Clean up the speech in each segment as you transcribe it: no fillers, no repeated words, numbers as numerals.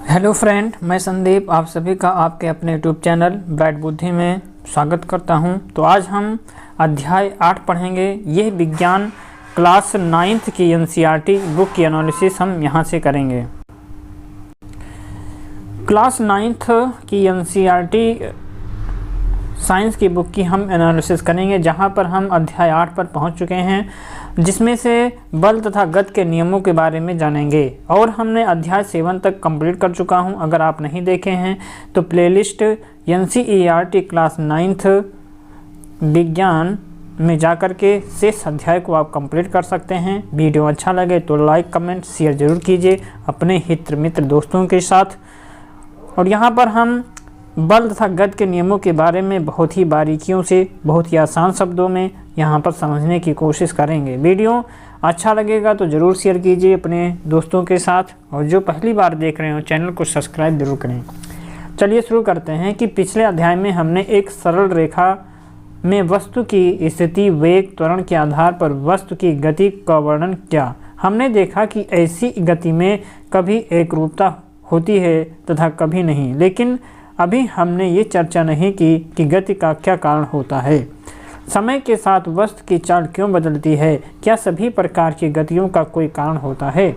Hello friend, मैं संदीप आप सभी का आपके अपने यूट्यूब चैनल ब्राइट बुद्धि में स्वागत करता हूं। तो आज हम अध्याय 8 पढ़ेंगे। यह विज्ञान क्लास 9th की एनसीईआरटी बुक की एनालिसिस हम यहां से करेंगे। क्लास 9th की एनसीईआरटी साइंस की बुक की हम एनालिसिस करेंगे, जहां पर हम अध्याय 8 पर पहुंच चुके हैं, जिसमें से बल तथा गति के नियमों के बारे में जानेंगे। और हमने अध्याय 7 तक कंप्लीट कर चुका हूं। अगर आप नहीं देखे हैं तो प्लेलिस्ट एनसीईआरटी क्लास 9th विज्ञान में जाकर के शेष अध्याय को आप कंप्लीट कर सकते हैं। वीडियो अच्छा लगे तो लाइक कमेंट शेयर ज़रूर कीजिए अपने हित मित्र दोस्तों के साथ। और यहाँ पर हम बल तथा गति के नियमों के बारे में बहुत ही बारीकियों से, बहुत ही आसान शब्दों में यहाँ पर समझने की कोशिश करेंगे। वीडियो अच्छा लगेगा तो ज़रूर शेयर कीजिए अपने दोस्तों के साथ, और जो पहली बार देख रहे हो चैनल को सब्सक्राइब जरूर करें। चलिए शुरू करते हैं कि पिछले अध्याय में हमने एक सरल रेखा में वस्तु की स्थिति, वेग, त्वरण के आधार पर वस्तु की गति का वर्णन किया। हमने देखा कि ऐसी गति में कभी एकरूपता होती है तथा कभी नहीं, लेकिन अभी हमने ये चर्चा नहीं की कि गति का क्या कारण होता है। समय के साथ वस्तु की चाल क्यों बदलती है? क्या सभी प्रकार की गतियों का कोई कारण होता है?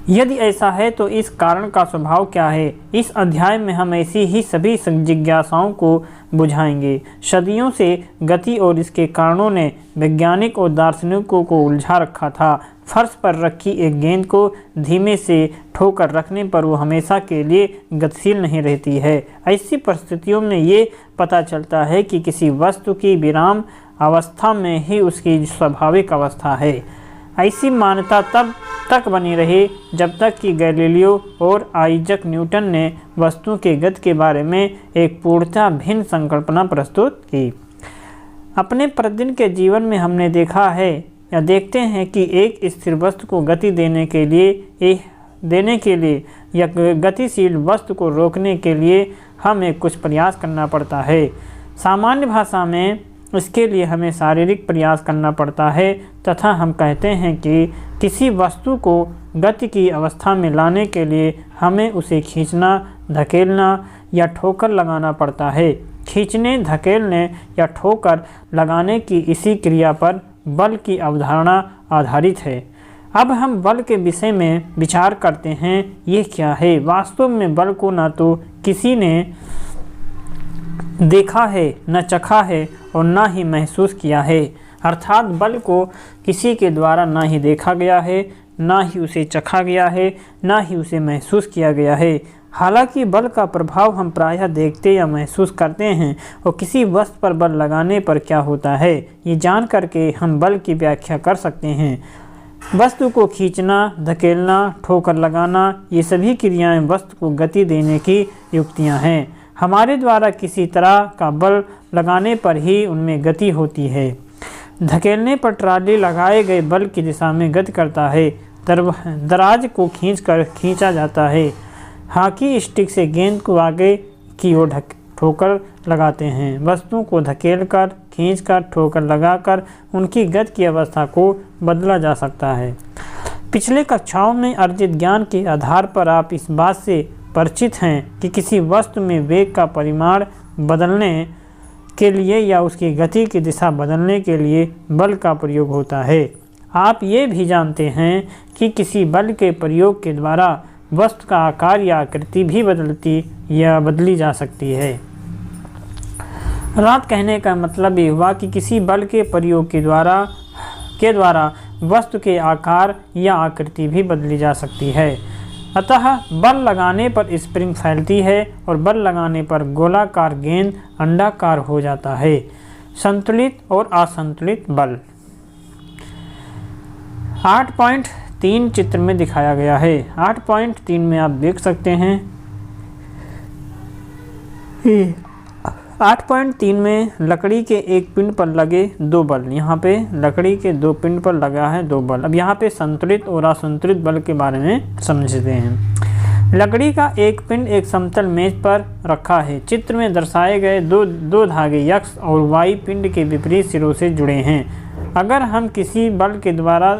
यदि ऐसा है तो इस कारण का स्वभाव क्या है? इस अध्याय में हम ऐसी ही सभी जिज्ञासाओं को बुझाएंगे। सदियों से गति और इसके कारणों ने वैज्ञानिक और दार्शनिकों को उलझा रखा था। फर्श पर रखी एक गेंद को धीमे से ठोकर रखने पर वो हमेशा के लिए गतिशील नहीं रहती है। ऐसी परिस्थितियों में ये पता चलता है कि किसी वस्तु की विराम अवस्था में ही उसकी स्वाभाविक अवस्था है। ऐसी मान्यता तब तक बनी रही जब तक कि गैलीलियो और आइजक न्यूटन ने वस्तुओं के गति के बारे में एक पूर्णतः भिन्न संकल्पना प्रस्तुत की। अपने प्रतिदिन के जीवन में हमने देखा है या देखते हैं कि एक स्थिर वस्तु को गति देने के लिए या गतिशील वस्तु को रोकने के लिए हमें कुछ प्रयास करना पड़ता है। सामान्य भाषा में इसके लिए हमें शारीरिक प्रयास करना पड़ता है, तथा हम कहते हैं कि किसी वस्तु को गति की अवस्था में लाने के लिए हमें उसे खींचना, धकेलना या ठोकर लगाना पड़ता है। खींचने, धकेलने या ठोकर लगाने की इसी क्रिया पर बल की अवधारणा आधारित है। अब हम बल के विषय में विचार करते हैं। ये क्या है? वास्तव में बल को न तो किसी ने देखा है, न चखा है और न ही महसूस किया है। अर्थात बल को किसी के द्वारा न ही देखा गया है, न ही उसे चखा गया है, न ही उसे महसूस किया गया है। हालांकि बल का प्रभाव हम प्रायः देखते या महसूस करते हैं, और किसी वस्तु पर बल लगाने पर क्या होता है ये जान करके हम बल की व्याख्या कर सकते हैं। वस्तु को खींचना, धकेलना, ठोकर लगाना, ये सभी क्रियाएं वस्तु को गति देने की युक्तियां हैं। हमारे द्वारा किसी तरह का बल लगाने पर ही उनमें गति होती है। धकेलने पर ट्राली लगाए गए बल की दिशा में गति करता है। दराज को खींचा जाता है। हॉकी स्टिक से गेंद को आगे की ओर ठोकर लगाते हैं। वस्तुओं को धकेलकर, खींचकर, ठोकर लगाकर उनकी गति की अवस्था को बदला जा सकता है। पिछले कक्षाओं में अर्जित ज्ञान के आधार पर आप इस बात से परिचित हैं कि किसी वस्तु में वेग का परिमाण बदलने के लिए या उसकी गति की दिशा बदलने के लिए बल का प्रयोग होता है। आप ये भी जानते हैं कि किसी बल के प्रयोग के द्वारा वस्तु का आकार या आकृति भी बदली जा सकती है। रात कहने का मतलब ये हुआ कि किसी बल के प्रयोग के द्वारा वस्तु के आकार या आकृति भी बदली जा सकती है। अतः बल लगाने पर स्प्रिंग फैलती है और बल लगाने पर गोलाकार गेंद अंडाकार हो जाता है। संतुलित और असंतुलित बल 8.3 चित्र में दिखाया गया है। 8.3 में आप देख सकते हैं 8.3 में लकड़ी के एक पिंड पर लगे दो बल। यहाँ पे लकड़ी के दो पिंड पर लगा है दो बल। अब यहाँ पे संतुलित और असंतुलित बल के बारे में समझते हैं। लकड़ी का एक पिंड एक समतल मेज पर रखा है। चित्र में दर्शाए गए दो धागे एक्स और वाई पिंड के विपरीत सिरों से जुड़े हैं। अगर हम किसी बल के द्वारा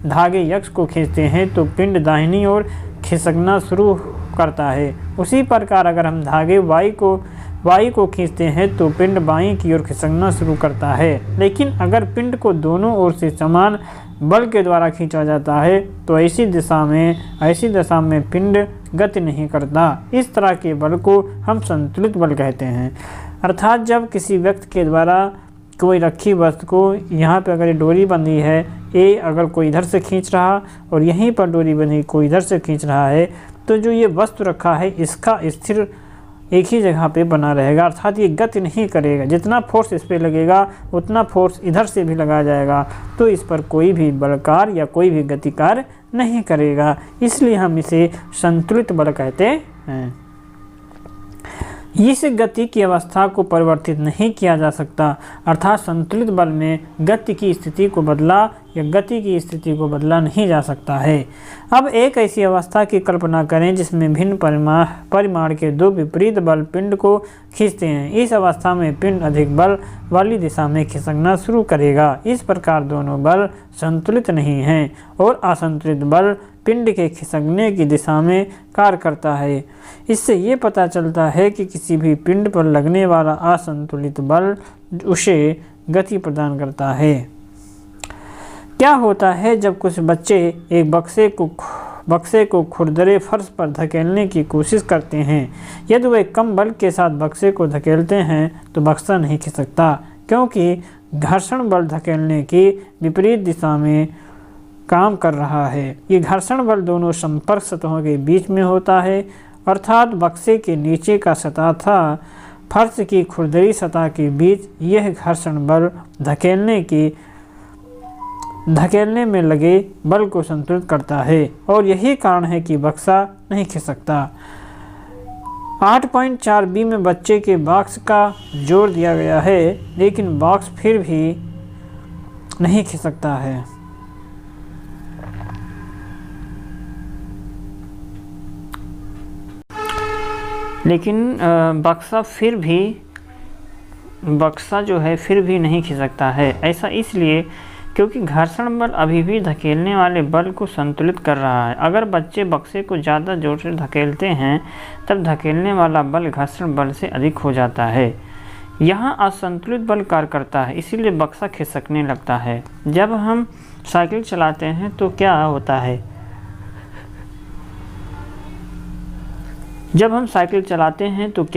धागे यक्ष को खींचते हैं तो पिंड दाहिनी ओर खिसकना शुरू करता है। उसी प्रकार अगर हम धागे वाई को खींचते हैं तो पिंड बाईं की ओर खिसकना शुरू करता है। लेकिन अगर पिंड को दोनों ओर से समान बल के द्वारा खींचा जाता है तो ऐसी दिशा में पिंड गति नहीं करता। इस तरह के बल को हम संतुलित बल कहते हैं। अर्थात जब किसी व्यक्ति के द्वारा कोई रखी वस्तु को, यहाँ पे अगर ये डोरी बंधी है, ये अगर कोई इधर से खींच रहा और यहीं पर डोरी बंधी कोई इधर से खींच रहा है, तो जो ये वस्तु रखा है इसका स्थिर एक ही जगह पे बना रहेगा, अर्थात ये गति नहीं करेगा। जितना फोर्स इस पे लगेगा उतना फोर्स इधर से भी लगाया जाएगा, तो इस पर कोई भी बलकार या कोई भी गतिकार नहीं करेगा। इसलिए हम इसे संतुलित बल कहते हैं। इस गति की अवस्था को परिवर्तित नहीं किया जा सकता, अर्थात संतुलित बल में गति की स्थिति को बदला या गति की स्थिति को बदला नहीं जा सकता है। अब एक ऐसी अवस्था की कल्पना करें जिसमें भिन्न परिमाण के दो विपरीत बल पिंड को खींचते हैं। इस अवस्था में पिंड अधिक बल वाली दिशा में खिसकना शुरू करेगा। इस प्रकार दोनों बल संतुलित नहीं हैं और असंतुलित बल पिंड के खिसकने की दिशा में कार्य करता है। इससे ये पता चलता है कि किसी भी पिंड पर लगने वाला असंतुलित बल उसे गति प्रदान करता है। क्या होता है जब कुछ बच्चे एक बक्से को खुरदरे फर्श पर धकेलने की कोशिश करते हैं। यदि वे कम बल के साथ बक्से को धकेलते हैं तो बक्सा नहीं खिसकता, क्योंकि घर्षण बल धकेलने की विपरीत दिशा में काम कर रहा है। ये घर्षण बल दोनों संपर्क सतहों के बीच में होता है, अर्थात बक्से के नीचे का सतह तथा फर्श की खुरदरी सतह के बीच यह घर्षण बल धकेलने में लगे बल को संतुलित करता है और यही कारण है कि बक्सा नहीं खिसकता। 8.4b में बच्चे के बॉक्स का जोर दिया गया है, लेकिन बॉक्स फिर भी नहीं खिसकता है। लेकिन बक्सा जो है फिर भी नहीं खिसकता है। ऐसा इसलिए क्योंकि घर्षण बल अभी भी धकेलने वाले बल को संतुलित कर रहा है। अगर बच्चे बक्से को ज़्यादा जोर से धकेलते हैं तब धकेलने वाला बल घर्षण बल से अधिक हो जाता है। यहाँ असंतुलित बल कार्य करता है, इसीलिए बक्सा खिसकने लगता है। जब हम साइकिल चलाते हैं तो क्या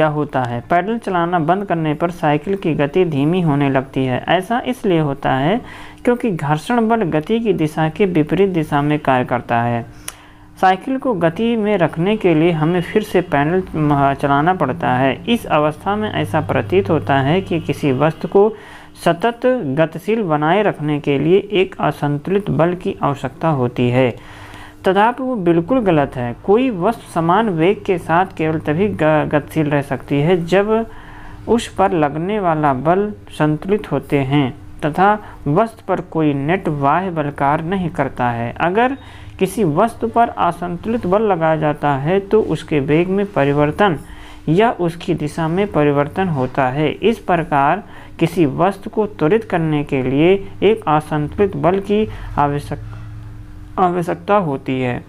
होता है? पैडल चलाना बंद करने पर साइकिल की गति धीमी होने लगती है। ऐसा इसलिए होता है क्योंकि घर्षण बल गति की दिशा के विपरीत दिशा में कार्य करता है। साइकिल को गति में रखने के लिए हमें फिर से पैडल चलाना पड़ता है। इस अवस्था में ऐसा प्रतीत होता है कि किसी वस्तु को सतत गतिशील बनाए रखने के लिए एक असंतुलित बल की आवश्यकता होती है। तथापि वो बिल्कुल गलत है। कोई वस्तु समान वेग के साथ केवल तभी गतिशील रह सकती है जब उस पर लगने वाला बल संतुलित होते हैं तथा वस्तु पर कोई नेट बाह्य बल कार्य नहीं करता है। अगर किसी वस्तु पर असंतुलित बल लगाया जाता है तो उसके वेग में परिवर्तन या उसकी दिशा में परिवर्तन होता है। इस प्रकार किसी वस्तु को त्वरित करने के लिए एक असंतुलित बल की आवश्यकता होती है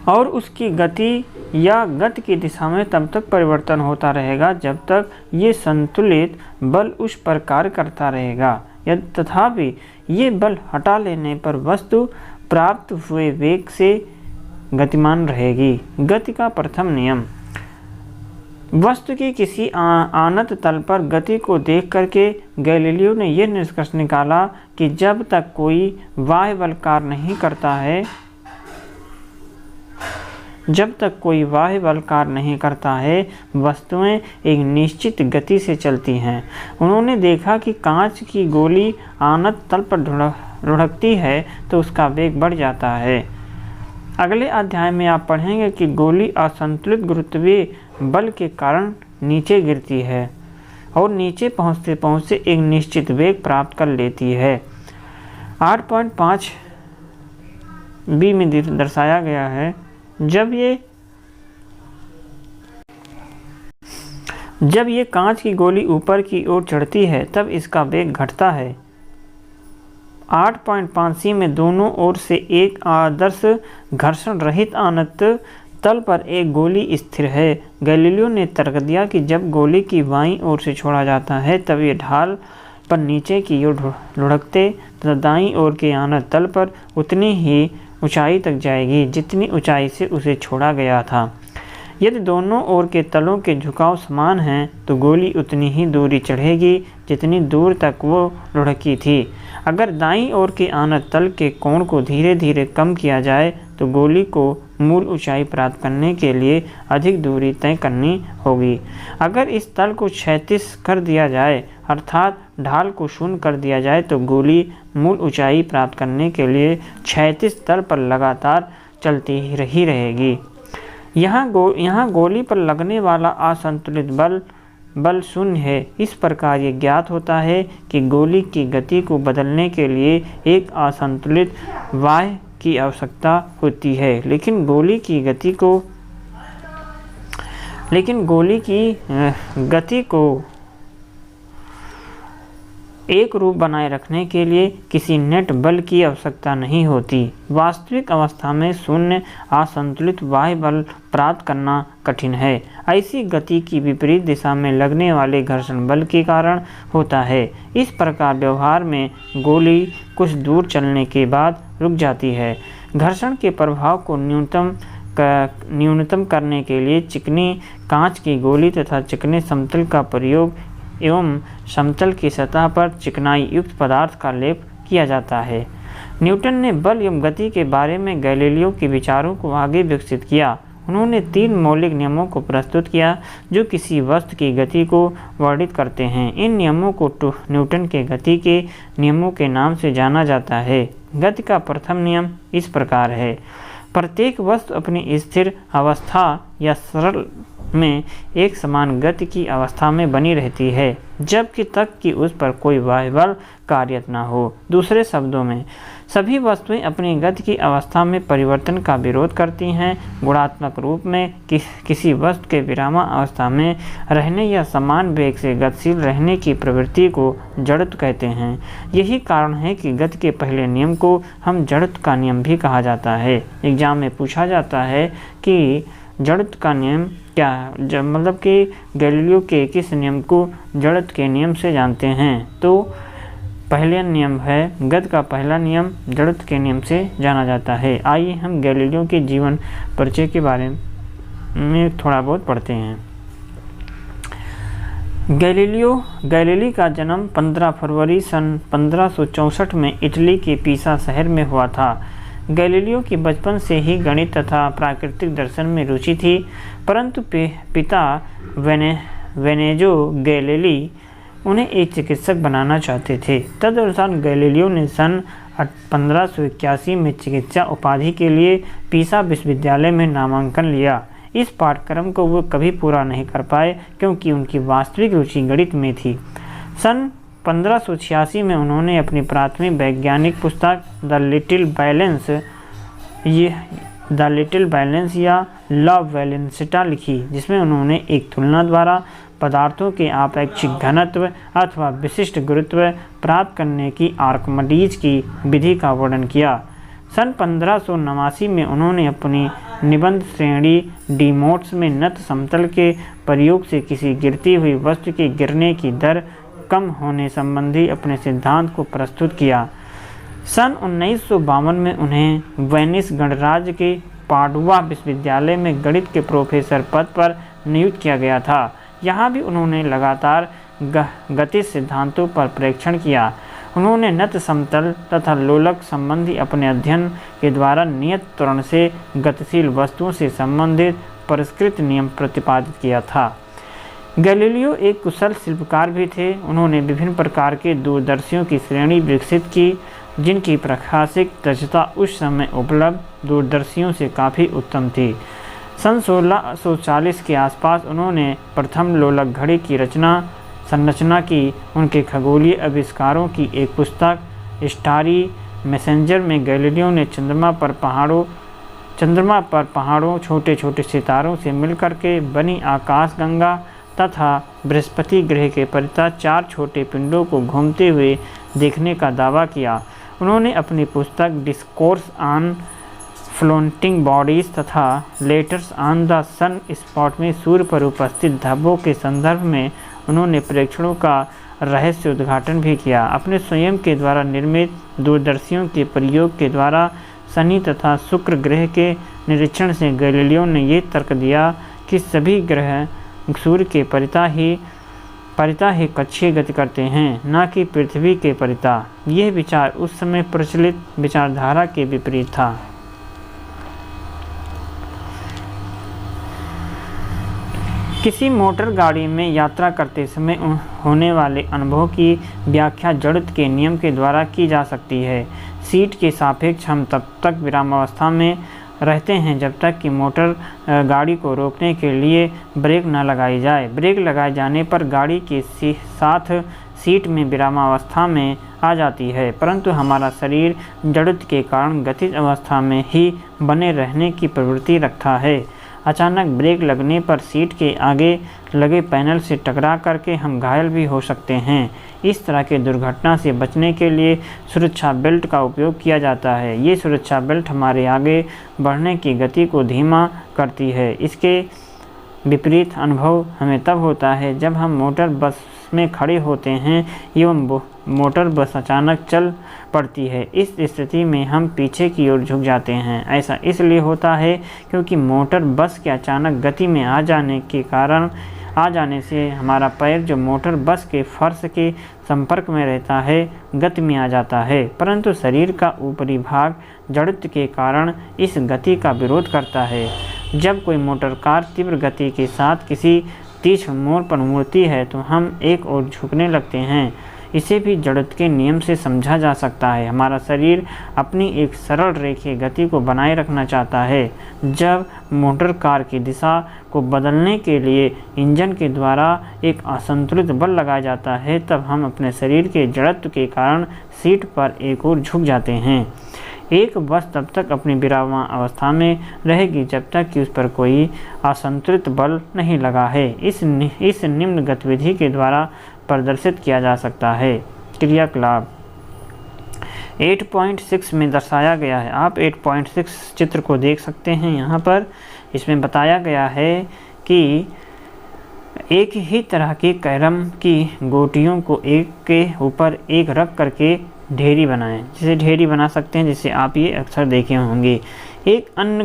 और उसकी गति या गति की दिशा में तब तक परिवर्तन होता रहेगा जब तक ये संतुलित बल उस पर कार्य करता रहेगा। तथापि ये बल हटा लेने पर वस्तु प्राप्त हुए वेग से गतिमान रहेगी। गति का प्रथम नियम। वस्तु की किसी अनंत तल पर गति को देख करके गैलीलियो ने यह निष्कर्ष निकाला कि जब तक कोई बाह्य बल कार्य नहीं करता है वस्तुएं एक निश्चित गति से चलती हैं। उन्होंने देखा कि कांच की गोली अनंत तल पर लुढ़कती है तो उसका वेग बढ़ जाता है। अगले अध्याय में आप पढ़ेंगे कि गोली असंतुलित गुरुत्वीय बल के कारण नीचे गिरती है और नीचे पहुँचते पहुँचते एक निश्चित वेग प्राप्त कर लेती है। 8.5b में दर्शाया गया है, जब ये कांच की गोली ऊपर की ओर चढ़ती है तब इसका वेग घटता है 8.5 में दोनों ओर से एक आदर्श घर्षण रहित अनंत तल पर एक गोली स्थिर है। गैलीलियो ने तर्क दिया कि जब गोली की बाईं ओर से छोड़ा जाता है तब ये ढाल पर नीचे की ओर लुढ़कते तथा दाईं ओर के अनंत तल पर उतनी ही ऊंचाई तक जाएगी जितनी ऊंचाई से उसे छोड़ा गया था। यदि दोनों ओर के तलों के झुकाव समान हैं तो गोली उतनी ही दूरी चढ़ेगी जितनी दूर तक वो लुढ़की थी। अगर दाईं ओर के अनंत तल के कोण को धीरे धीरे कम किया जाए तो गोली को मूल ऊंचाई प्राप्त करने के लिए अधिक दूरी तय करनी होगी। अगर इस तल को क्षैतिज कर दिया जाए अर्थात ढाल को शून्य कर दिया जाए तो गोली मूल ऊंचाई प्राप्त करने के लिए क्षैतिज तल पर लगातार चलती ही रहेगी। यहाँ गोली पर लगने वाला असंतुलित बल शून्य है। इस प्रकार ये ज्ञात होता है कि गोली की गति को बदलने के लिए एक असंतुलित बाह्य की आवश्यकता होती है, लेकिन गोली की गति को एक रूप बनाए रखने के लिए किसी नेट बल की आवश्यकता नहीं होती। वास्तविक अवस्था में शून्य असंतुलित बाह्य बल प्राप्त करना कठिन है। ऐसी गति की विपरीत दिशा में लगने वाले घर्षण बल के कारण होता है। इस प्रकार व्यवहार में गोली कुछ दूर चलने के बाद रुक जाती है। घर्षण के प्रभाव को न्यूनतम करने के लिए चिकनी कांच की गोली तथा चिकने समतल का प्रयोग एवं समतल की सतह पर चिकनाई युक्त पदार्थ का लेप किया जाता है। न्यूटन ने बल एवं गति के बारे में गैलीलियो के विचारों को आगे विकसित किया। उन्होंने 3 मौलिक नियमों को प्रस्तुत किया जो किसी वस्तु की गति को वर्णित करते हैं। इन नियमों को न्यूटन के गति के नियमों के नाम से जाना जाता है। गति का प्रथम नियम इस प्रकार है। प्रत्येक वस्तु अपनी स्थिर अवस्था या सरल में एक समान गति की अवस्था में बनी रहती है जब तक कि उस पर कोई बाह्य बल कार्यरत न हो। दूसरे शब्दों में सभी वस्तुएं अपनी गति की अवस्था में परिवर्तन का विरोध करती हैं। गुणात्मक रूप में किसी वस्तु के विरामावस्था में रहने या समान वेग से गतिशील रहने की प्रवृत्ति को जड़त्व कहते हैं। यही कारण है कि गति के पहले नियम को हम जड़त्व का नियम भी कहा जाता है। एग्जाम में पूछा जाता है कि जड़त्व का नियम क्या है, मतलब कि गैलीलियो के किस नियम को जड़त्व के नियम से जानते हैं। तो पहला नियम है, गति का पहला नियम जड़त्व के नियम से जाना जाता है। आइए हम गैलीलियो के जीवन परिचय के बारे में थोड़ा बहुत पढ़ते हैं। गैलीली का जन्म 15 फरवरी सन 1564 में इटली के पीसा शहर में हुआ था। गैलीलियो की बचपन से ही गणित तथा प्राकृतिक दर्शन में रुचि थी, परंतु पिता वेनेजो गैलीली उन्हें एक चिकित्सक बनाना चाहते थे। तदनुसार गैलीलियो ने सन 1581 में चिकित्सा उपाधि के लिए पीसा विश्वविद्यालय में नामांकन लिया। इस पाठ्यक्रम को वो कभी पूरा नहीं कर पाए क्योंकि उनकी वास्तविक रुचि गणित में थी। सन 1586 में उन्होंने अपनी प्राथमिक वैज्ञानिक पुस्तक द लिटिल बैलेंस या लॉ वैलेंसिटा लिखी, जिसमें उन्होंने एक तुलना द्वारा पदार्थों के आपेक्षिक घनत्व अथवा विशिष्ट गुरुत्व प्राप्त करने की आर्किमिडीज की विधि का वर्णन किया। सन 1589 में उन्होंने अपनी निबंध श्रेणी डी मोट्स में नत समतल के प्रयोग से किसी गिरती हुई वस्तु के गिरने की दर कम होने संबंधी अपने सिद्धांत को प्रस्तुत किया। सन 1952 में उन्हें वेनिस गणराज्य के पाडुआ विश्वविद्यालय में गणित के प्रोफेसर पद पर नियुक्त किया गया था। यहाँ भी उन्होंने लगातार गतिज सिद्धांतों पर परीक्षण किया। उन्होंने नत समतल तथा लोलक संबंधी अपने अध्ययन के द्वारा नियत त्वरण से गतिशील वस्तुओं से संबंधित परिष्कृत नियम प्रतिपादित किया था। गैलीलियो एक कुशल शिल्पकार भी थे। उन्होंने विभिन्न प्रकार के दूरदर्शियों की श्रेणी विकसित की, जिनकी प्रकाशिक दक्षता उस समय उपलब्ध दूरदर्शियों से काफ़ी उत्तम थी। सन 1640 के आसपास उन्होंने प्रथम लोलक घड़ी की संरचना की। उनके खगोलीय आविष्कारों की एक पुस्तक स्टारी मैसेंजर में गैलीलियो ने चंद्रमा पर पहाड़ों छोटे छोटे सितारों से मिलकर के बनी आकाशगंगा तथा बृहस्पति ग्रह के परितः 4 छोटे पिंडों को घूमते हुए देखने का दावा किया। उन्होंने अपनी पुस्तक डिस्कोर्स ऑन फ्लोटिंग बॉडीज तथा letters on the sunspot में सूर्य पर उपस्थित धब्बों के संदर्भ में उन्होंने प्रेक्षणों का रहस्य उद्घाटन भी किया। अपने स्वयं के द्वारा निर्मित दूरदर्शियों के प्रयोग के द्वारा शनि तथा शुक्र ग्रह के निरीक्षण से गैलीलियो ने ये तर्क दिया कि सभी ग्रह सूर्य के परिता ही कक्षीय गति करते हैं, न कि पृथ्वी के परिता। यह विचार उस समय प्रचलित विचारधारा के विपरीत था। किसी मोटर गाड़ी में यात्रा करते समय होने वाले अनुभव की व्याख्या जड़त्व के नियम के द्वारा की जा सकती है। सीट के सापेक्ष हम तब तक विरामावस्था में रहते हैं जब तक कि मोटर गाड़ी को रोकने के लिए ब्रेक न लगाई जाए। ब्रेक लगाए जाने पर गाड़ी के साथ सीट में विरामावस्था में आ जाती है, परंतु हमारा शरीर जड़त्व के कारण गतिज अवस्था में ही बने रहने की प्रवृत्ति रखता है। अचानक ब्रेक लगने पर सीट के आगे लगे पैनल से टकरा करके हम घायल भी हो सकते हैं। इस तरह के दुर्घटना से बचने के लिए सुरक्षा बेल्ट का उपयोग किया जाता है। ये सुरक्षा बेल्ट हमारे आगे बढ़ने की गति को धीमा करती है। इसके विपरीत अनुभव हमें तब होता है जब हम मोटर बस में खड़े होते हैं एवं मोटर बस अचानक चल पड़ती है। इस स्थिति में हम पीछे की ओर झुक जाते हैं। ऐसा इसलिए होता है क्योंकि मोटर बस के अचानक गति में आ जाने से हमारा पैर जो मोटर बस के फर्श के संपर्क में रहता है गति में आ जाता है, परंतु शरीर का ऊपरी भाग जड़त्व के कारण इस गति का विरोध करता है। जब कोई मोटर कार तीव्र गति के साथ किसी तीक्ष्ण मोड़ पर मुड़ती है तो हम एक ओर झुकने लगते हैं। इसे भी जड़त्व के नियम से समझा जा सकता है। हमारा शरीर अपनी एक सरल रेखीय गति को बनाए रखना चाहता है। जब मोटर कार की दिशा को बदलने के लिए इंजन के द्वारा एक असंतुलित बल लगाया जाता है, तब हम अपने शरीर के जड़त्व के कारण सीट पर एक ओर झुक जाते हैं। एक बस तब तक अपनी विरामावस्था में रहेगी जब तक कि उस पर कोई असंतुलित बल नहीं लगा है। इस निम्न गतिविधि के द्वारा प्रदर्शित किया जा सकता है। क्रियाकलाप 8.6 में दर्शाया गया है। आप 8.6 चित्र को देख सकते हैं। यहाँ पर इसमें बताया गया है कि एक ही तरह के कैरम की गोटियों को एक के ऊपर एक रख करके ढेरी बनाएं। जिसे ढेरी बना सकते हैं, जिसे आप ये अक्सर देखे होंगे। एक अन्य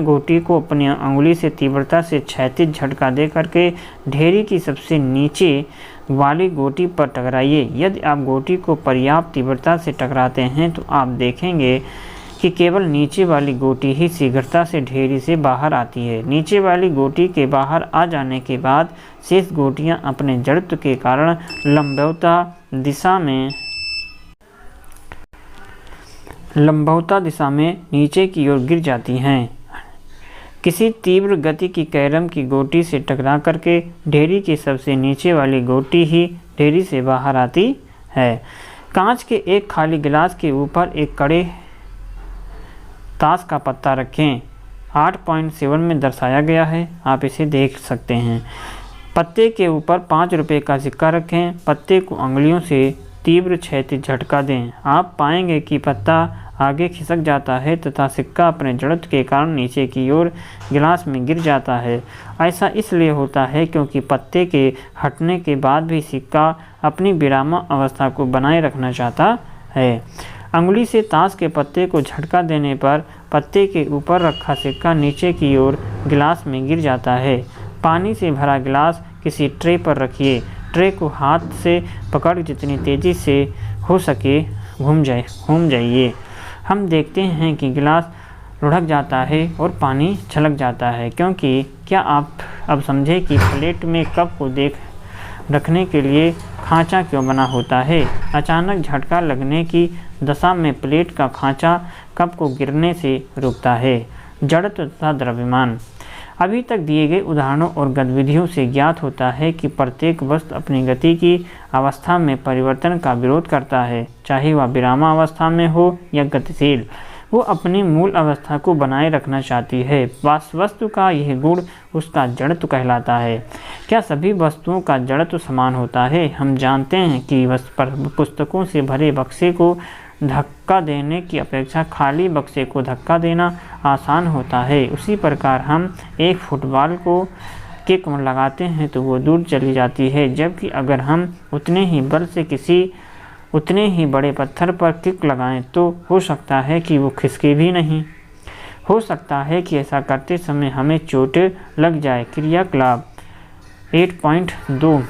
गोटी को अपनी अंगुली से तीव्रता से क्षैतिज झटका दे करके ढेरी की सबसे नीचे वाली गोटी पर टकराइए। यदि आप गोटी को पर्याप्त तीव्रता से टकराते हैं तो आप देखेंगे कि केवल नीचे वाली गोटी ही शीघ्रता से ढेरी से बाहर आती है। नीचे वाली गोटी के बाहर आ जाने के बाद शेष गोटियां अपने जड़त्व के कारण लंबवता दिशा में नीचे की ओर गिर जाती हैं। किसी तीव्र गति की कैरम की गोटी से टकरा करके ढेरी की सबसे नीचे वाली गोटी ही ढेरी से बाहर आती है। कांच के एक खाली गिलास के ऊपर एक कड़े ताश का पत्ता रखें। 8.7 में दर्शाया गया है, आप इसे देख सकते हैं। पत्ते के ऊपर 5 रुपये का सिक्का रखें। पत्ते को अंगुलियों से तीव्र क्षैतिज झटका दें। आप पाएंगे कि पत्ता आगे खिसक जाता है तथा सिक्का अपने जड़त्व के कारण नीचे की ओर गिलास में गिर जाता है। ऐसा इसलिए होता है क्योंकि पत्ते के हटने के बाद भी सिक्का अपनी विराम अवस्था को बनाए रखना चाहता है। अंगुली से ताश के पत्ते को झटका देने पर पत्ते के ऊपर रखा सिक्का नीचे की ओर गिलास में गिर जाता है। पानी से भरा गिलास किसी ट्रे पर रखिए। ट्रे को हाथ से पकड़ जितनी तेज़ी से हो सके घूम जाइए। हम देखते हैं कि गिलास लुढ़क जाता है और पानी छलक जाता है। क्योंकि क्या आप अब समझे कि प्लेट में कप को रखने के लिए खांचा क्यों बना होता है? अचानक झटका लगने की दशा में प्लेट का खांचा कप को गिरने से रोकता है। जड़त्व तथा द्रव्यमान। अभी तक दिए गए उदाहरणों और गतिविधियों से ज्ञात होता है कि प्रत्येक वस्तु अपनी गति की अवस्था में परिवर्तन का विरोध करता है, चाहे वह विरामावस्था में हो या गतिशील। वो अपनी मूल अवस्था को बनाए रखना चाहती है। वस्तु का यह गुण उसका जड़त्व कहलाता है। क्या सभी वस्तुओं का जड़त्व समान होता है? हम जानते हैं कि पुस्तकों से भरे बक्से को धक्का देने की अपेक्षा खाली बक्से को धक्का देना आसान होता है। उसी प्रकार हम एक फुटबॉल को किक लगाते हैं तो वो दूर चली जाती है, जबकि अगर हम उतने ही बल से उतने ही बड़े पत्थर पर किक लगाएं तो हो सकता है कि वो खिसके भी नहीं। हो सकता है कि ऐसा करते समय हमें चोट लग जाए। क्रियाकलाप 8.2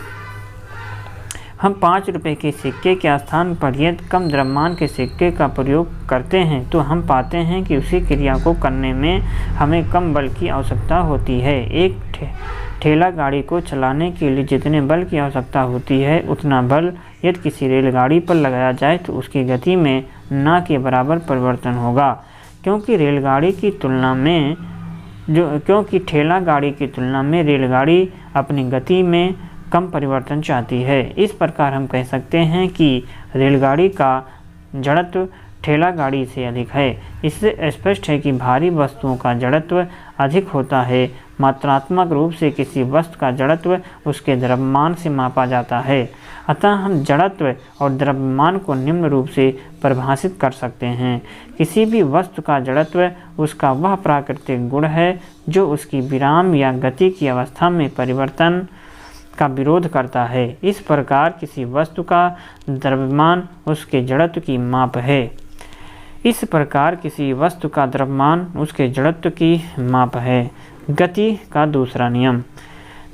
हम 5 रुपए के सिक्के के स्थान पर यदि कम द्रव्यमान के सिक्के का प्रयोग करते हैं तो हम पाते हैं कि उसी क्रिया को करने में हमें कम बल की आवश्यकता होती है। एक ठेला गाड़ी को चलाने के लिए जितने बल की आवश्यकता होती है उतना बल यदि किसी रेलगाड़ी पर लगाया जाए तो उसकी गति में न के बराबर परिवर्तन होगा, क्योंकि ठेला गाड़ी की तुलना में रेलगाड़ी अपनी गति में कम परिवर्तन चाहती है। इस प्रकार हम कह सकते हैं कि रेलगाड़ी का जड़त्व ठेला गाड़ी से अधिक है। इससे स्पष्ट है कि भारी वस्तुओं का जड़त्व अधिक होता है। मात्रात्मक रूप से किसी वस्तु का जड़त्व उसके द्रव्यमान से मापा जाता है। अतः हम जड़त्व और द्रव्यमान को निम्न रूप से परिभाषित कर सकते हैं। किसी भी वस्तु का जड़त्व उसका वह प्राकृतिक गुण है जो उसकी विराम या गति की अवस्था में परिवर्तन का विरोध करता है। इस प्रकार किसी वस्तु का द्रव्यमान उसके जड़त्व की माप है। इस प्रकार किसी वस्तु का द्रव्यमान उसके जड़त्व की माप है। गति का दूसरा नियम।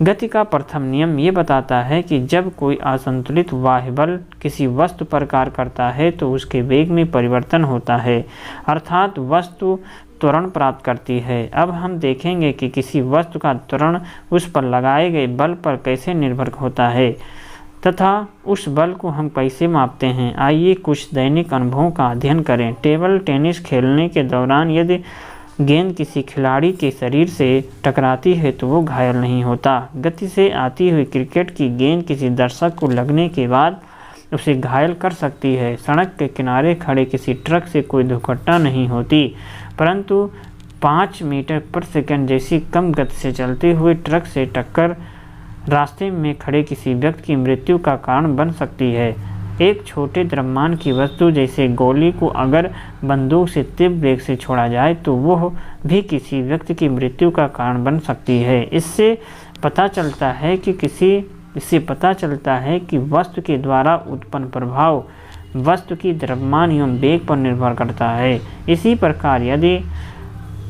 गति का प्रथम नियम ये बताता है कि जब कोई असंतुलित बाह्य बल किसी वस्तु पर कार्य करता है तो उसके वेग में परिवर्तन होता है, अर्थात वस्तु त्वरण प्राप्त करती है। अब हम देखेंगे कि किसी वस्तु का त्वरण उस पर लगाए गए बल पर कैसे निर्भर होता है तथा उस बल को हम कैसे मापते हैं। आइए कुछ दैनिक अनुभवों का अध्ययन करें। टेबल टेनिस खेलने के दौरान यदि गेंद किसी खिलाड़ी के शरीर से टकराती है तो वो घायल नहीं होता। गति से आती हुई क्रिकेट की गेंद किसी दर्शक को लगने के बाद उसे घायल कर सकती है। सड़क के किनारे खड़े किसी ट्रक से कोई दुर्घटना नहीं होती, परंतु 5 मीटर प्रति सेकंड जैसी कम गति से चलते हुए ट्रक से टक्कर रास्ते में खड़े किसी व्यक्ति की मृत्यु का कारण बन सकती है। एक छोटे द्रव्यमान की वस्तु जैसे गोली को अगर बंदूक से तीव्र वेग से छोड़ा जाए तो वह भी किसी व्यक्ति की मृत्यु का कारण बन सकती है। इससे पता चलता है कि वस्तु के द्वारा उत्पन्न प्रभाव वस्तु की द्रव्यमान एवं वेग पर निर्भर करता है। इसी प्रकार यदि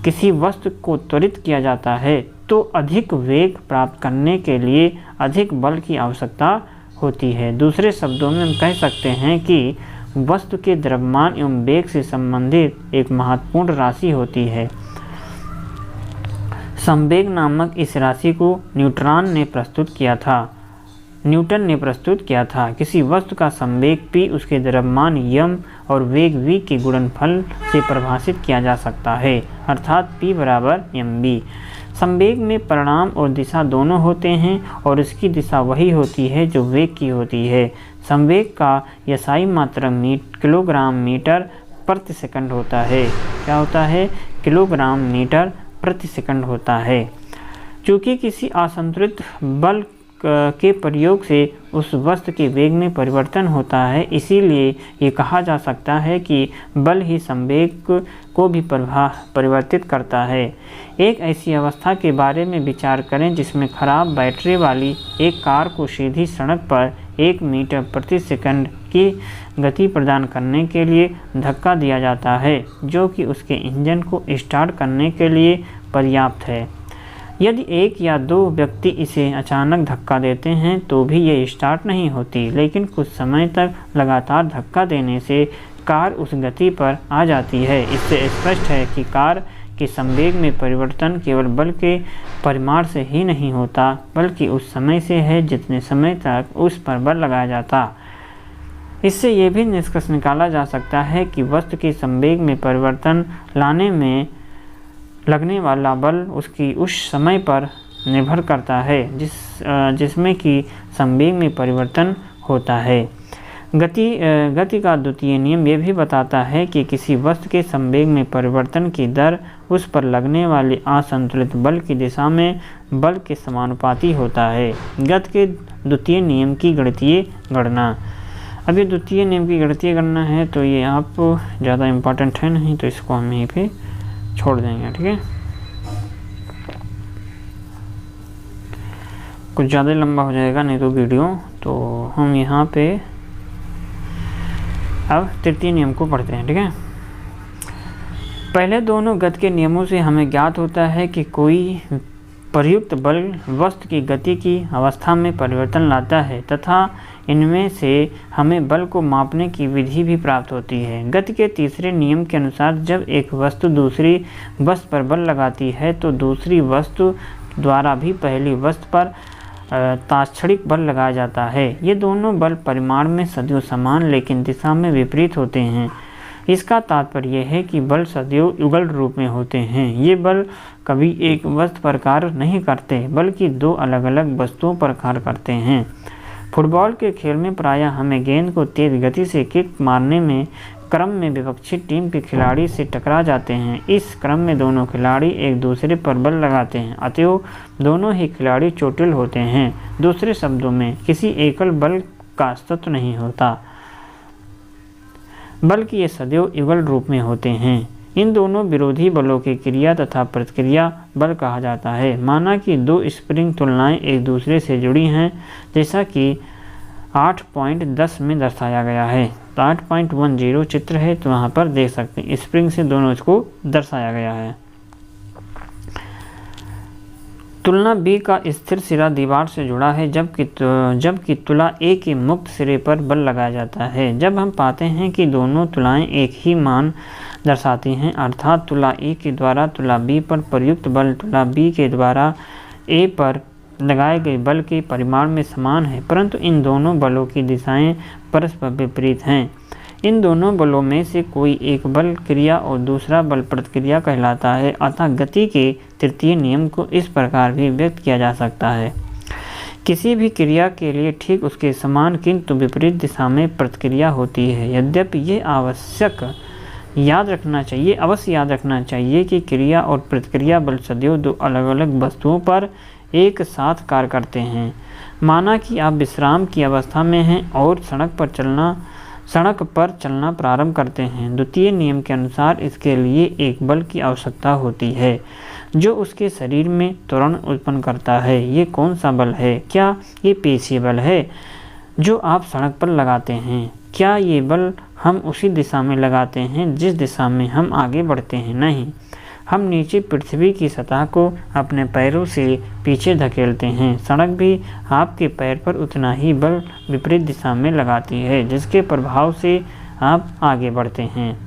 किसी वस्तु को त्वरित किया जाता है तो अधिक वेग प्राप्त करने के लिए अधिक बल की आवश्यकता होती है। दूसरे शब्दों में हम कह सकते हैं कि वस्तु के द्रव्यमान एवं वेग से संबंधित एक महत्वपूर्ण राशि होती है। संवेग नामक इस राशि को न्यूटन ने प्रस्तुत किया था। किसी वस्तु का संवेग p उसके द्रव्यमान m और वेग v के गुणनफल से परिभाषित किया जा सकता है, अर्थात p बराबर mv। संवेग में परिमाण और दिशा दोनों होते हैं और इसकी दिशा वही होती है जो वेग की होती है। संवेग का SI मात्रक किलोग्राम मीटर प्रति सेकंड होता है। क्या होता है? किलोग्राम मीटर प्रति सेकंड होता है। चूँकि किसी असंतुलित बल के प्रयोग से उस वस्तु के वेग में परिवर्तन होता है, इसीलिए ये कहा जा सकता है कि बल ही संवेग को भी परिवर्तित करता है। एक ऐसी अवस्था के बारे में विचार करें जिसमें खराब बैटरी वाली एक कार को सीधी सड़क पर 1 मीटर प्रति सेकंड की गति प्रदान करने के लिए धक्का दिया जाता है, जो कि उसके इंजन को स्टार्ट करने के लिए पर्याप्त है। यदि 1 या 2 व्यक्ति इसे अचानक धक्का देते हैं तो भी ये स्टार्ट नहीं होती, लेकिन कुछ समय तक लगातार धक्का देने से कार उस गति पर आ जाती है। इससे स्पष्ट है कि कार के संवेग में परिवर्तन केवल बल के परिमाण से ही नहीं होता, बल्कि उस समय से है जितने समय तक उस पर बल लगाया जाता। इससे ये भी निष्कर्ष निकाला जा सकता है कि वस्तु के संवेग में परिवर्तन लाने में लगने वाला बल उसकी उस समय पर निर्भर करता है जिसमें कि संवेग में परिवर्तन होता है। गति का द्वितीय नियम यह भी बताता है कि किसी वस्तु के संवेग में परिवर्तन की दर उस पर लगने वाले असंतुलित बल की दिशा में बल के समानुपाती होता है। गति के द्वितीय नियम की गणितीय गणना। अब ये द्वितीय नियम की गणितीय गणना है तो ये आप ज़्यादा इम्पोर्टेंट है नहीं, तो इसको हम यहीं पे छोड़ देंगे। ठीक है, कुछ ज़्यादा लंबा हो जाएगा नहीं तो वीडियो, तो हम यहाँ पे अब तृतीय नियम को पढ़ते हैं। ठीक है, पहले दोनों गति के नियमों से हमें ज्ञात होता है कि कोई प्रयुक्त बल वस्तु की गति की अवस्था में परिवर्तन लाता है तथा इनमें से हमें बल को मापने की विधि भी प्राप्त होती है। गति के तीसरे नियम के अनुसार जब एक वस्तु दूसरी वस्तु पर बल लगाती है तो दूसरी वस्तु द्वारा भी पहली वस्तु पर तात्क्षणिक बल लगाया जाता है। ये दोनों बल परिमाण में सदैव समान लेकिन दिशा में विपरीत होते हैं। इसका तात्पर्य है कि बल सदैव युगल रूप में होते हैं। ये बल कभी एक वस्तु पर कार्य नहीं करते बल्कि दो अलग अलग वस्तुओं पर कार्य करते हैं। फुटबॉल के खेल में प्रायः हमें गेंद को तेज गति से किक मारने में क्रम में विपक्षी टीम के खिलाड़ी से टकरा जाते हैं। इस क्रम में दोनों खिलाड़ी एक दूसरे पर बल लगाते हैं, अतएव दोनों ही खिलाड़ी चोटिल होते हैं। दूसरे शब्दों में किसी एकल बल का अस्तित्व नहीं होता बल्कि ये सदैव युगल रूप में होते हैं। इन दोनों विरोधी बलों की क्रिया तथा प्रतिक्रिया बल कहा जाता है। माना कि दो स्प्रिंग तुलनाएं एक दूसरे से जुड़ी हैं, जैसा कि 8.10 में दर्शाया गया है। तो 8.10 चित्र है तो वहाँ पर देख सकते हैं स्प्रिंग से दोनों इसको दर्शाया गया है। तुलना B का स्थिर सिरा दीवार से जुड़ा है जबकि तुला A के मुक्त सिरे पर बल लगाया जाता है। जब हम पाते हैं कि दोनों तुलाएं एक ही मान दर्शाती हैं, अर्थात तुला A के द्वारा तुला B पर प्रयुक्त बल तुला B के द्वारा A पर लगाए गए बल के परिमाण में समान है, परंतु इन दोनों बलों की दिशाएं परस्पर विपरीत हैं। इन दोनों बलों में से कोई एक बल क्रिया और दूसरा बल प्रतिक्रिया कहलाता है। अतः गति के तृतीय नियम को इस प्रकार भी व्यक्त किया जा सकता है। किसी भी क्रिया के लिए ठीक उसके समान किंतु विपरीत दिशा में प्रतिक्रिया होती है। यद्यपि ये अवश्य याद रखना चाहिए कि क्रिया और प्रतिक्रिया बल सदैव दो अलग अलग वस्तुओं पर एक साथ कार्य करते हैं। माना कि आप विश्राम की अवस्था में हैं और सड़क पर चलना प्रारंभ करते हैं। द्वितीय नियम के अनुसार इसके लिए एक बल की आवश्यकता होती है जो उसके शरीर में त्वरण उत्पन्न करता है। ये कौन सा बल है? क्या ये पेशीय बल है जो आप सड़क पर लगाते हैं? क्या ये बल हम उसी दिशा में लगाते हैं जिस दिशा में हम आगे बढ़ते हैं? नहीं, हम नीचे पृथ्वी की सतह को अपने पैरों से पीछे धकेलते हैं। सड़क भी आपके पैर पर उतना ही बल विपरीत दिशा में लगाती है जिसके प्रभाव से आप आगे बढ़ते हैं।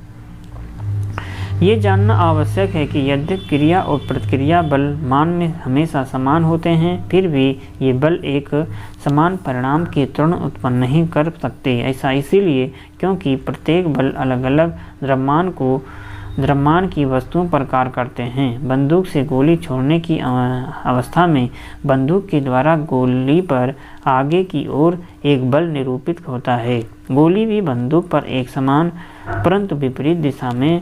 ये जानना आवश्यक है कि यद्यपि क्रिया और प्रतिक्रिया बल मान में हमेशा समान होते हैं, फिर भी ये बल एक समान परिणाम के त्वरण उत्पन्न नहीं कर सकते। ऐसा इसीलिए क्योंकि प्रत्येक बल अलग अलग द्रव्यमान की वस्तुओं पर कार्य करते हैं। बंदूक से गोली छोड़ने की अवस्था में बंदूक के द्वारा गोली पर आगे की ओर एक बल निरूपित होता है। गोली भी बंदूक पर एक समान परंतु विपरीत दिशा में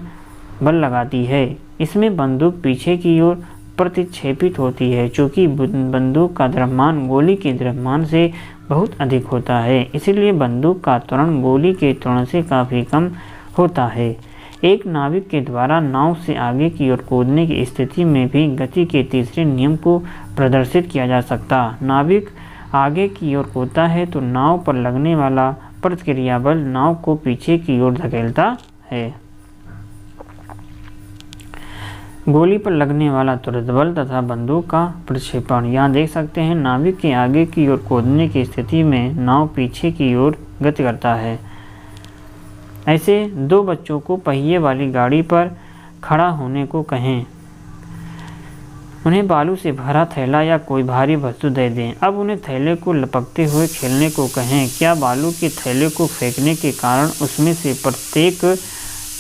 बल लगाती है। इसमें बंदूक पीछे की ओर प्रतिक्षेपित होती है। चूँकि बंदूक का द्रव्यमान गोली के द्रव्यमान से बहुत अधिक होता है, इसलिए बंदूक का त्वरण गोली के त्वरण से काफ़ी कम होता है। एक नाविक के द्वारा नाव से आगे की ओर कूदने की स्थिति में भी गति के तीसरे नियम को प्रदर्शित किया जा सकता। नाविक आगे की ओर कूदता है तो नाव पर लगने वाला प्रतिक्रिया बल नाव को पीछे की ओर धकेलता है। गोली पर लगने वाला त्वरित बल तथा बंदूक का प्रक्षेपण। यहाँ देख सकते हैं नाविक के आगे की ओर कूदने की स्थिति में नाव पीछे की ओर गति करता है। ऐसे दो बच्चों को पहिए वाली गाड़ी पर खड़ा होने को कहें, उन्हें बालू से भरा थैला या कोई भारी वस्तु दे दें। अब उन्हें थैले को लपकते हुए खेलने को कहें। क्या बालू के थैले को फेंकने के कारण उसमें से प्रत्येक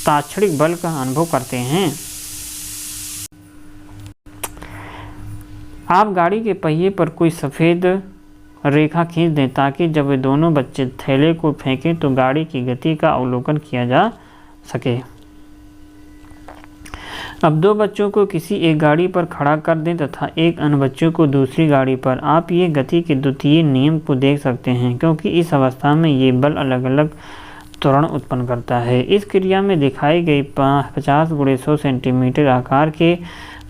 तात्क्षणिक बल का अनुभव करते हैं? आप गाड़ी के पहिए पर कोई सफ़ेद रेखा खींच दें ताकि जब वे दोनों बच्चे थैले को फेंकें तो गाड़ी की गति का अवलोकन किया जा सके। अब दो बच्चों को किसी एक गाड़ी पर खड़ा कर दें तथा एक अन्य बच्चों को दूसरी गाड़ी पर। आप ये गति के द्वितीय नियम को देख सकते हैं क्योंकि इस अवस्था में ये बल अलग अलग त्वरण उत्पन्न करता है। इस क्रिया में दिखाई गई 50 × 100 सेंटीमीटर आकार के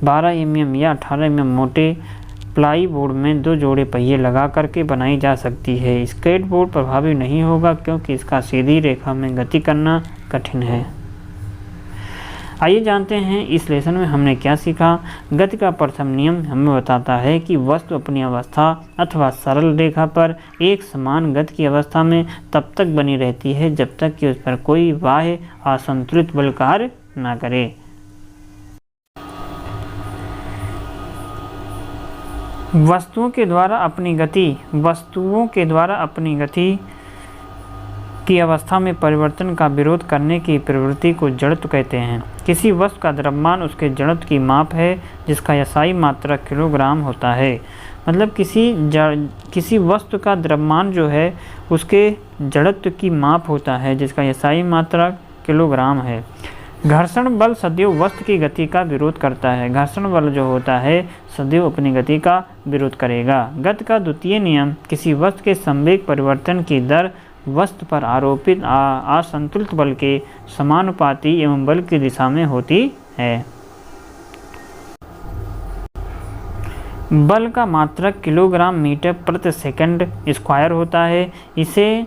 12 mm या 18 mm मोटे प्लाई बोर्ड में 2 जोड़े पहिए लगा करके बनाई जा सकती है। स्केटबोर्ड प्रभावी नहीं होगा क्योंकि इसका सीधी रेखा में गति करना कठिन है। आइए जानते हैं इस लेसन में हमने क्या सीखा। गति का प्रथम नियम हमें बताता है कि वस्तु अपनी अवस्था अथवा सरल रेखा पर एक समान गति की अवस्था में तब तक बनी रहती है जब तक कि उस पर कोई बाह्य असंतुलित बल कार्य न करे। वस्तुओं के द्वारा अपनी गति की अवस्था में परिवर्तन का विरोध करने की प्रवृत्ति को जड़त्व कहते हैं। किसी वस्तु का द्रव्यमान उसके जड़त्व की माप है जिसका SI मात्रक किलोग्राम होता है। मतलब किसी वस्तु का द्रव्यमान जो है उसके जड़त्व की माप होता है जिसका SI मात्रक किलोग्राम है। घर्षण बल सदैव वस्तु की गति का विरोध करता है। घर्षण बल जो होता है सदैव अपनी गति का विरोध करेगा। गति का द्वितीय नियम किसी वस्तु के संवेग परिवर्तन की दर वस्तु पर आरोपित असंतुलित बल के समानुपाती एवं बल की दिशा में होती है। बल का मात्रक किलोग्राम मीटर प्रति सेकंड स्क्वायर होता है। इसे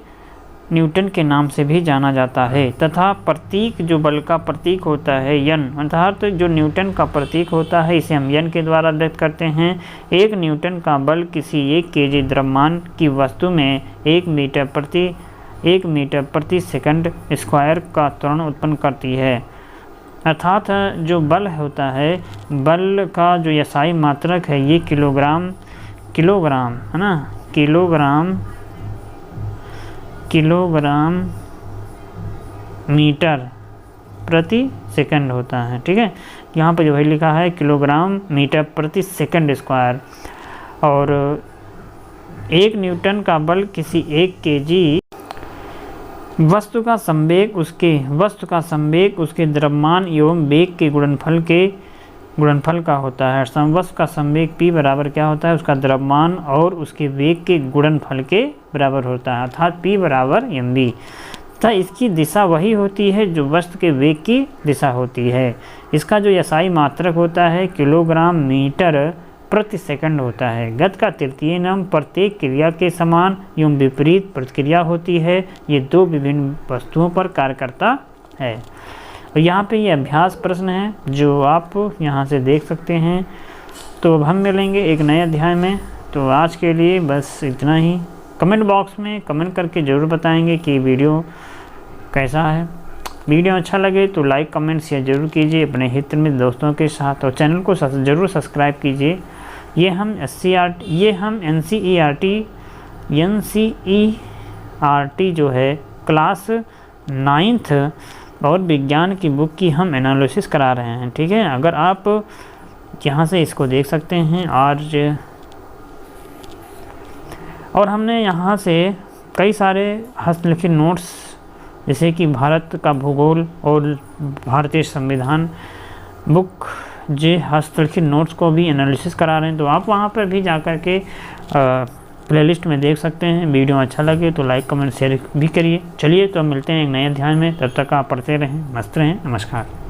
न्यूटन के नाम से भी जाना जाता है तथा प्रतीक जो बल का प्रतीक होता है यन, अर्थात जो न्यूटन का प्रतीक होता है इसे हम यन के द्वारा व्यक्त करते हैं। 1 न्यूटन का बल किसी 1 kg द्रव्यमान की वस्तु में 1 मीटर प्रति सेकंड स्क्वायर का त्वरण उत्पन्न करती है। अर्थात जो बल होता है, बल का जो SI मात्रक है ये किलोग्राम है ना, किलोग्राम मीटर प्रति सेकंड होता है। ठीक है, यहाँ पर जो है लिखा है किलोग्राम मीटर प्रति सेकंड स्क्वायर। और 1 न्यूटन का बल किसी 1 kg वस्तु का संवेग उसके द्रव्यमान एवं वेग के गुणनफल का होता है। समवस्तु का संवेग P बराबर क्या होता है, उसका द्रव्यमान और उसके वेग के गुणनफल के बराबर होता है, अर्थात P बराबर mv। तथा इसकी दिशा वही होती है जो वस्तु के वेग की दिशा होती है। इसका जो SI मात्रक होता है किलोग्राम मीटर प्रति सेकंड होता है। गति का तृतीय नियम प्रत्येक क्रिया के समान एवं विपरीत प्रतिक्रिया होती है। ये 2 विभिन्न वस्तुओं पर कार्य करता है। और यहाँ पे ये अभ्यास प्रश्न है जो आप यहाँ से देख सकते हैं। तो अब हम मिलेंगे एक नए अध्याय में। तो आज के लिए बस इतना ही। कमेंट बॉक्स में कमेंट करके ज़रूर बताएंगे कि वीडियो कैसा है। वीडियो अच्छा लगे तो लाइक कमेंट शेयर जरूर कीजिए अपने हित में दोस्तों के साथ, और चैनल को ज़रूर सब्सक्राइब कीजिए। ये हम NCERT जो है क्लास 9th और विज्ञान की बुक की हम एनालिसिस करा रहे हैं। ठीक है, अगर आप यहाँ से इसको देख सकते हैं। और हमने यहाँ से कई सारे हस्तलिखित नोट्स जैसे कि भारत का भूगोल और भारतीय संविधान बुक जे हस्तलिखित नोट्स को भी एनालिसिस करा रहे हैं। तो आप वहाँ पर भी जाकर के प्लेलिस्ट में देख सकते हैं। वीडियो अच्छा लगे तो लाइक कमेंट शेयर भी करिए। चलिए तो मिलते हैं एक नए अध्याय में, तब तक आप पढ़ते रहें, मस्त रहें। नमस्कार।